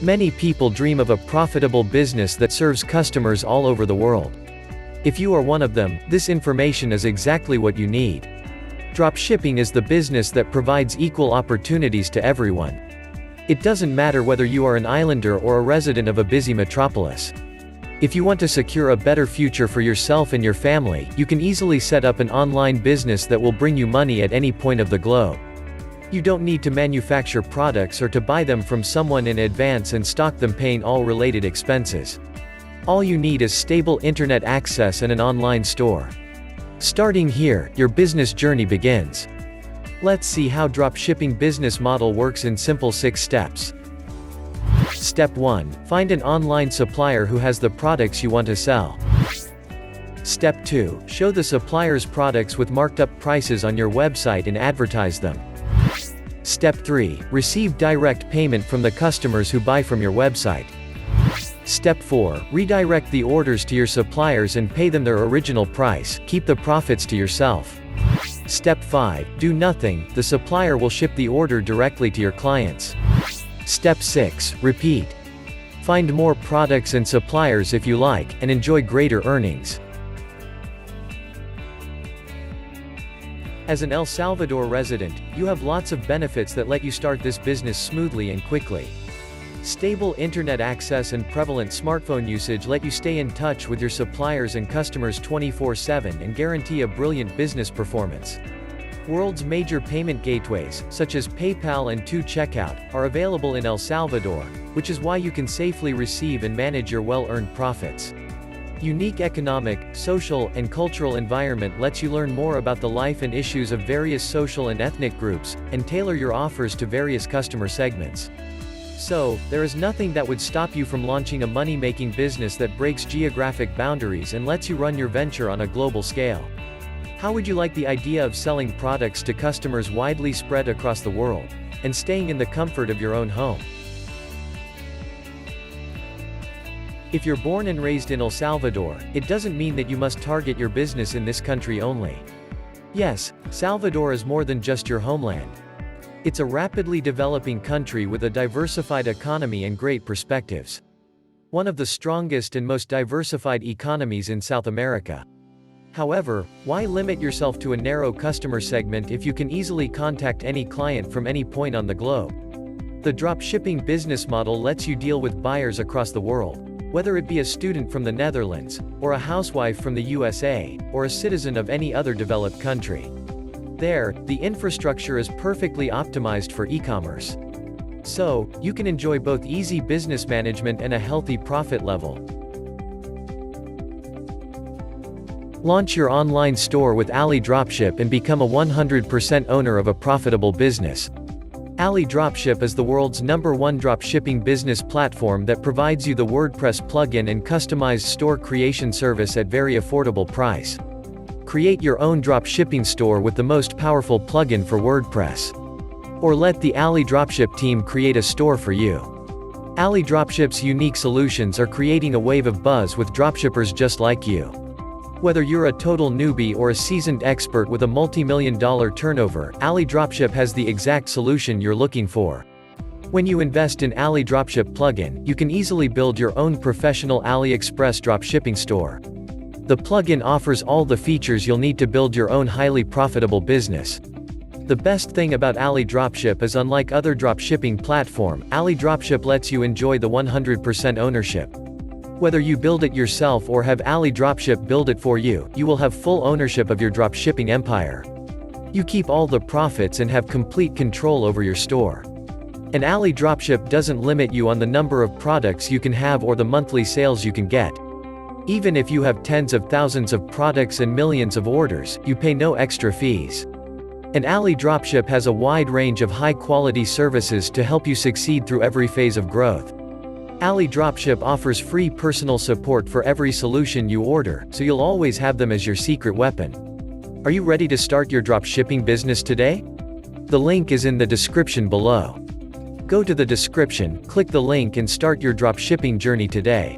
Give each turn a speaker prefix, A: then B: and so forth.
A: Many people dream of a profitable business that serves customers all over the world. If you are one of them, this information is exactly what you need. Dropshipping is the business that provides equal opportunities to everyone. It doesn't matter whether you are an islander or a resident of a busy metropolis. If you want to secure a better future for yourself and your family, you can easily set up an online business that will bring you money at any point of the globe. You don't need to manufacture products or to buy them from someone in advance and stock them, paying all related expenses. All you need is stable internet access and an online store. Starting here, your business journey begins. Let's see how dropshipping business model works in simple 6 steps. Step 1. Find an online supplier who has the products you want to sell. Step 2. Show the supplier's products with marked up prices on your website and advertise them. Step 3. Receive direct payment from the customers who buy from your website. Step 4. Redirect the orders to your suppliers and pay them their original price, keep the profits to yourself. Step 5. Do nothing, the supplier will ship the order directly to your clients. Step 6. Repeat. Find more products and suppliers if you like, and enjoy greater earnings. As an El Salvador resident, you have lots of benefits that let you start this business smoothly and quickly. Stable internet access and prevalent smartphone usage let you stay in touch with your suppliers and customers 24/7 and guarantee a brilliant business performance. World's major payment gateways, such as PayPal and 2Checkout, are available in El Salvador, which is why you can safely receive and manage your well-earned profits. Unique economic, social, and cultural environment lets you learn more about the life and issues of various social and ethnic groups, and tailor your offers to various customer segments. So, there is nothing that would stop you from launching a money-making business that breaks geographic boundaries and lets you run your venture on a global scale. How would you like the idea of selling products to customers widely spread across the world, and staying in the comfort of your own home? If you're born and raised in El Salvador, it doesn't mean that you must target your business in this country only. Yes, Salvador is more than just your homeland. It's a rapidly developing country with a diversified economy and great perspectives. One of the strongest and most diversified economies in South America. However, why limit yourself to a narrow customer segment if you can easily contact any client from any point on the globe? The dropshipping business model lets you deal with buyers across the world, whether it be a student from the Netherlands, or a housewife from the USA, or a citizen of any other developed country. There, the infrastructure is perfectly optimized for e-commerce. So, you can enjoy both easy business management and a healthy profit level. Launch your online store with AliDropship and become a 100% owner of a profitable business. AliDropship is the world's #1 dropshipping business platform that provides you the WordPress plugin and customized store creation service at very affordable price. Create your own dropshipping store with the most powerful plugin for WordPress. Or let the AliDropship team create a store for you. AliDropship's unique solutions are creating a wave of buzz with dropshippers just like you. Whether you're a total newbie or a seasoned expert with a multi-million-dollar turnover, AliDropship has the exact solution you're looking for. When you invest in AliDropship plugin, you can easily build your own professional AliExpress dropshipping store. The plugin offers all the features you'll need to build your own highly profitable business. The best thing about AliDropship is, unlike other dropshipping platform, AliDropship lets you enjoy the 100% ownership. Whether you build it yourself or have AliDropship build it for you, you will have full ownership of your dropshipping empire. You keep all the profits and have complete control over your store. And AliDropship doesn't limit you on the number of products you can have or the monthly sales you can get. Even if you have tens of thousands of products and millions of orders, you pay no extra fees. And AliDropship has a wide range of high-quality services to help you succeed through every phase of growth. AliDropship offers free personal support for every solution you order, so you'll always have them as your secret weapon. Are you ready to start your dropshipping business today? The link is in the description below. Go to the description, click the link and start your dropshipping journey today.